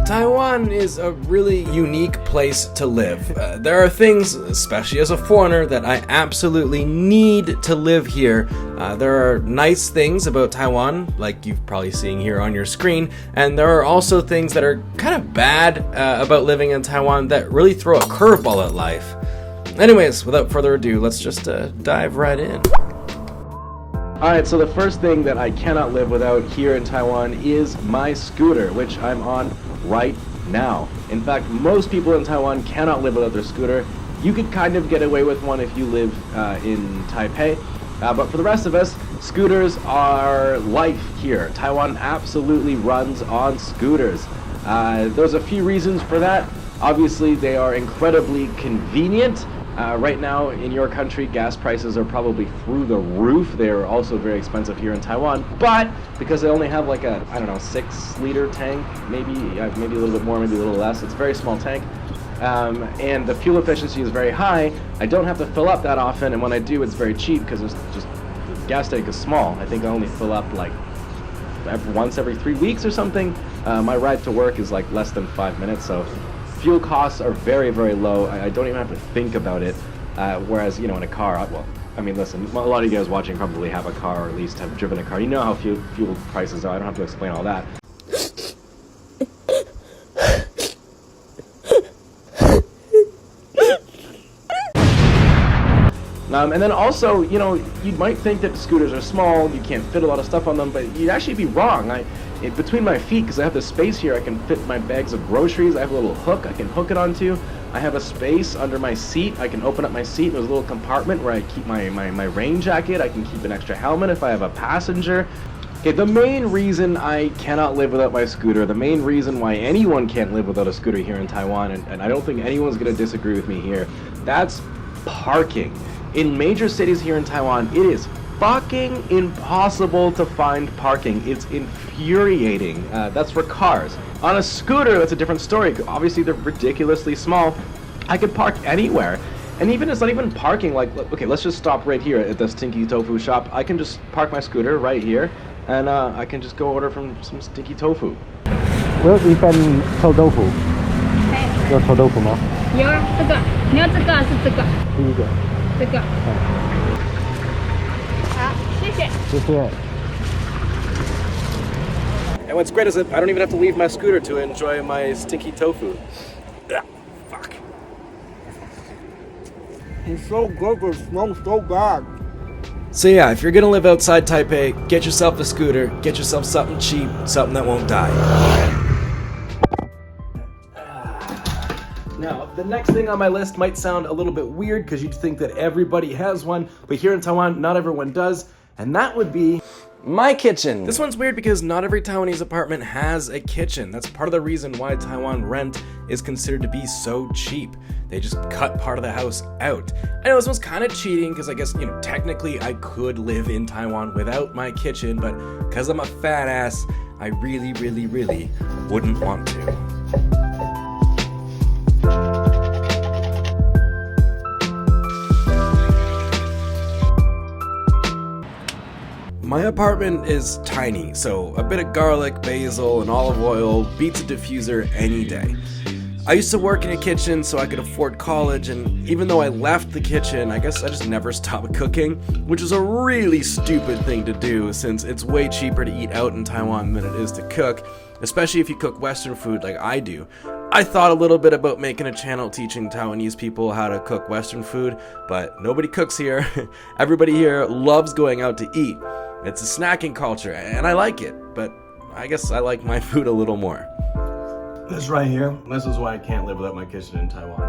Taiwan is a really unique place to live. There are things, especially as a foreigner, that I absolutely need to live here. There are nice things about Taiwan, like you've probably seen here on your screen, and there are also things that are kind of bad about living in Taiwan that really throw a curveball at life. Anyways, without further ado, let's just dive right in. Alright, so the first thing that I cannot live without here in Taiwan is my scooter, which I'm on right now. In fact, most people in Taiwan cannot live without their scooter. You could kind of get away with one if you live in Taipei, but for the rest of us, scooters are life here. Taiwan absolutely runs on scooters. There's a few reasons for that. Obviously, they are incredibly convenient. Right now in your country, gas prices are probably through the roof. They are also very expensive here in Taiwan, but because they only have like a, 6-liter tank, maybe a little bit more, maybe a little less, it's a very small tank, and the fuel efficiency is very high. I don't have to fill up that often, and when I do, it's very cheap because the gas tank is small. I think I only fill up like once every 3 weeks or something. My ride to work is like less than 5 minutes, so fuel costs are very, very low. I don't even have to think about it. Whereas, in a car, listen, a lot of you guys watching probably have a car or at least have driven a car. You know how fuel prices are. I don't have to explain all that. And then also, you might think that scooters are small, you can't fit a lot of stuff on them, but you'd actually be wrong. Between my feet, because I have the space here, I can fit my bags of groceries. I have a little hook I can hook it onto. I have a space under my seat. I can open up my seat. There's a little compartment where I keep my rain jacket. I can keep an extra helmet if I have a passenger. Okay, the main reason I cannot live without my scooter, the main reason why anyone can't live without a scooter here in Taiwan, and I don't think anyone's going to disagree with me here, that's parking. In major cities here in Taiwan, it is fucking impossible to find parking. It's infuriating. That's for cars. On a scooter, that's a different story. Obviously, they're ridiculously small. I could park anywhere. And even it's not even parking, like, okay, let's just stop right here at the Stinky Tofu shop. I can just park my scooter right here, and I can just go order from some Stinky Tofu. 我有一份臭豆腐。有臭豆腐吗？有这个，你要这个还是这个？第一个。这个。好，谢谢。谢谢。 And what's great is that I don't even have to leave my scooter to enjoy my stinky tofu. Ugh, fuck. It's so good, but it smells so bad. So yeah, if you're gonna live outside Taipei, get yourself a scooter, get yourself something cheap, something that won't die. Now, the next thing on my list might sound a little bit weird because you'd think that everybody has one, but here in Taiwan, not everyone does, and that would be my kitchen. This one's weird because not every Taiwanese apartment has a kitchen. That's part of the reason why Taiwan rent is considered to be so cheap. They just cut part of the house out. I know this one's kind of cheating because I guess, technically I could live in Taiwan without my kitchen, but because I'm a fat ass, I really, really, really wouldn't want to. My apartment is tiny, so a bit of garlic, basil, and olive oil beats a diffuser any day. I used to work in a kitchen so I could afford college, and even though I left the kitchen, I guess I just never stopped cooking, which is a really stupid thing to do since it's way cheaper to eat out in Taiwan than it is to cook, especially if you cook Western food like I do. I thought a little bit about making a channel teaching Taiwanese people how to cook Western food, but nobody cooks here. Everybody here loves going out to eat. It's a snacking culture, and I like it, but I guess I like my food a little more. This right here, this is why I can't live without my kitchen in Taiwan.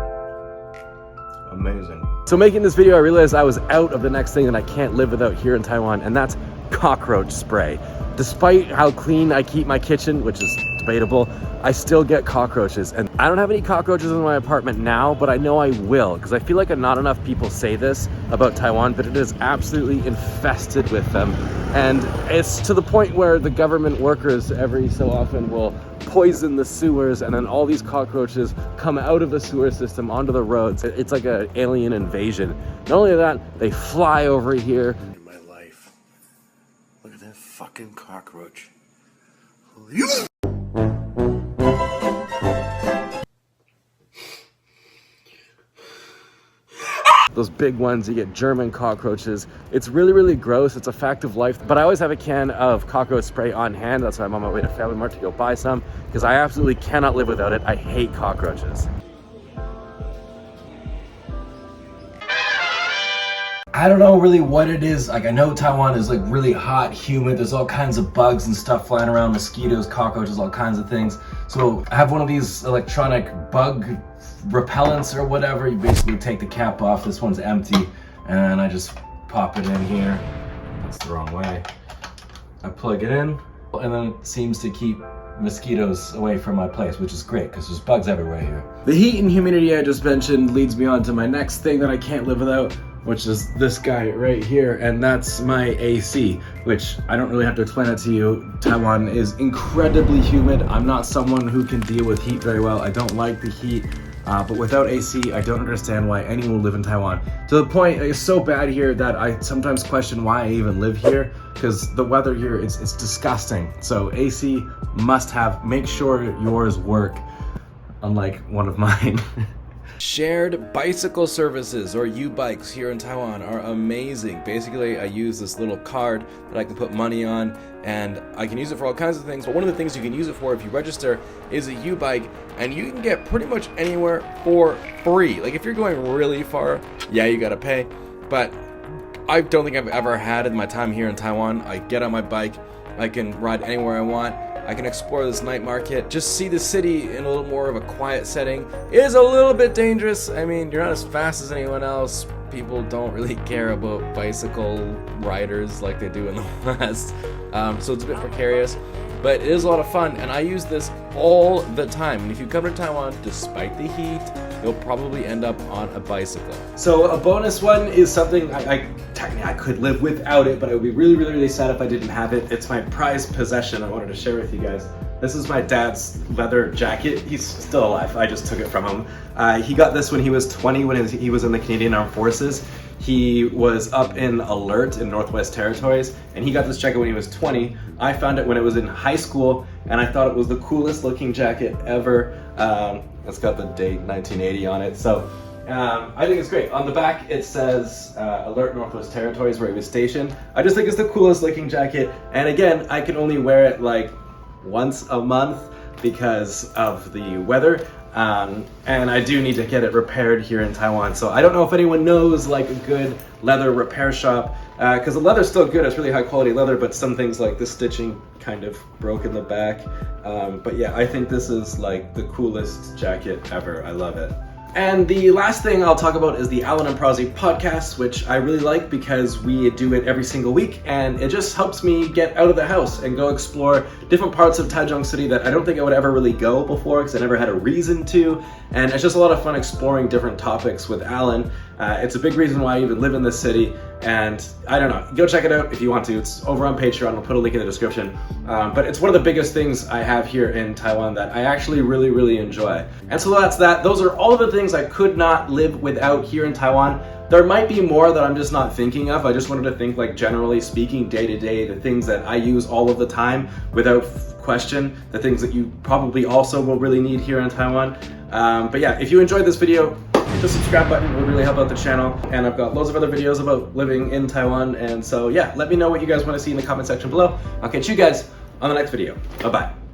Amazing. So making this video, I realized I was out of the next thing that I can't live without here in Taiwan, and that's cockroach spray. Despite how clean I keep my kitchen, which is debatable, I still get cockroaches, and I don't have any cockroaches in my apartment now, but I know I will, because I feel like not enough people say this about Taiwan, but it is absolutely infested with them, and it's to the point where the government workers every so often will poison the sewers, and then all these cockroaches come out of the sewer system onto the roads. It's like an alien invasion. Not only that, they fly over here. In my life, look at that fucking cockroach. those big ones. You get German cockroaches. It's really, really gross. It's a fact of life. But I always have a can of cockroach spray on hand. That's why I'm on my way to Family Mart to go buy some, because I absolutely cannot live without it. I hate cockroaches. I don't know really what it is. Like, I know Taiwan is like really hot, humid. There's all kinds of bugs and stuff flying around, mosquitoes, cockroaches, all kinds of things. So I have one of these electronic bug repellents or whatever. You basically take the cap off. This one's empty, and I just pop it in here. That's the wrong way. I plug it in, and then it seems to keep mosquitoes away from my place, which is great because there's bugs everywhere here. The heat and humidity I just mentioned leads me on to my next thing that I can't live without, which is this guy right here, and that's my AC, which I don't really have to explain it to you. Taiwan is incredibly humid. I'm not someone who can deal with heat very well. I don't like the heat, but without AC, I don't understand why anyone would live in Taiwan. To the point, it's so bad here that I sometimes question why I even live here, because the weather here is disgusting. So AC must have. Make sure yours work, unlike one of mine. Shared bicycle services, or U-bikes, here in Taiwan are amazing. Basically, I use this little card that I can put money on, and I can use it for all kinds of things. But one of the things you can use it for if you register is a U-bike, and you can get pretty much anywhere for free. Like, if you're going really far, yeah, you gotta pay. But I don't think I've ever had in my time here in Taiwan. I get on my bike, I can ride anywhere I want. I can explore this night market, just see the city in a little more of a quiet setting. It is a little bit dangerous. I mean, you're not as fast as anyone else. People don't really care about bicycle riders like they do in the West. So it's a bit precarious, but it is a lot of fun, and I use this all the time. And if you come to Taiwan, despite the heat, you'll probably end up on a bicycle. So a bonus one is something technically I could live without it, but I would be really, really, really sad if I didn't have it. It's my prized possession I wanted to share with you guys. This is my dad's leather jacket. He's still alive. I just took it from him. He got this when he was 20, when he was in the Canadian Armed Forces. He was up in Alert in Northwest Territories, and he got this jacket when he was 20. I found it when it was in high school, and I thought it was the coolest looking jacket ever. It's got the date 1980 on it, so I think it's great. On the back it says Alert Northwest Territories, where he was stationed. I just think it's the coolest looking jacket, and again, I can only wear it like once a month because of the weather. And I do need to get it repaired here in Taiwan. So I don't know if anyone knows like a good leather repair shop, because the leather's still good. It's really high quality leather, but some things like the stitching kind of broke in the back. But yeah, I think this is like the coolest jacket ever. I love it. And the last thing I'll talk about is the Alan and Prozzy podcast, which I really like because we do it every single week, and it just helps me get out of the house and go explore different parts of Taichung City that I don't think I would ever really go before because I never had a reason to. And it's just a lot of fun exploring different topics with Alan. It's a big reason why I even live in this city, and I don't know, go check it out if you want to. It's over on Patreon. I'll put a link in the description. But it's one of the biggest things I have here in Taiwan that I actually really, really enjoy. And so that's that. Those are all of the things I could not live without here in Taiwan. There might be more that I'm just not thinking of. I just wanted to think like generally speaking, day to day, the things that I use all of the time without question, the things that you probably also will really need here in Taiwan. But yeah, if you enjoyed this video, hit the subscribe button. It would really help out the channel. And I've got loads of other videos about living in Taiwan. And so yeah, let me know what you guys want to see in the comment section below. I'll catch you guys on the next video. Bye-bye.